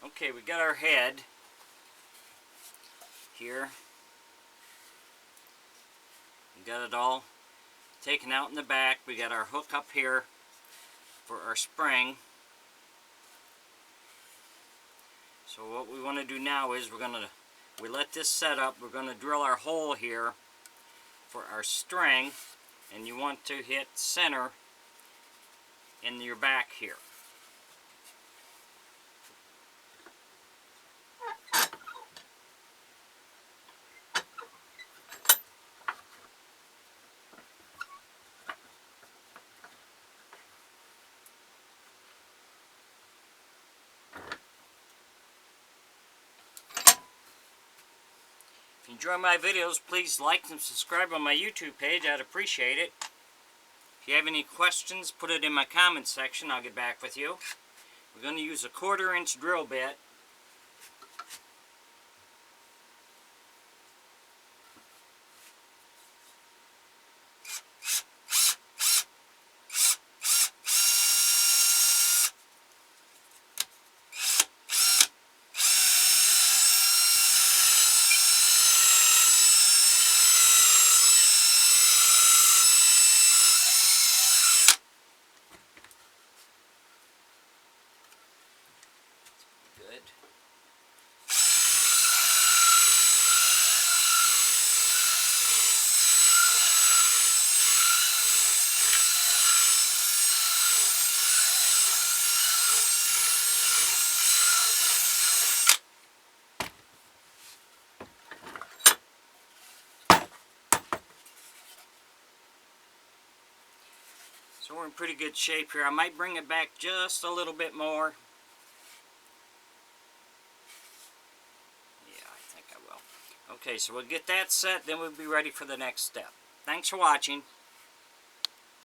Okay, we got our head here. We got it all taken out in the back. We got our hook up here for our spring. So what we want to do now is we let this set up. We're going to drill our hole here for our string, and you want to hit center in your back here. If you enjoy my videos, please like and subscribe on my YouTube page. I'd appreciate it. If you have any questions, put it in my comment section. I'll get back with you. We're going to use a 1/4-inch drill bit. Good. So we're in pretty good shape here. I might bring it back just a little bit more. Yeah, I think I will. Okay, so we'll get that set, then we'll be ready for the next step. Thanks for watching.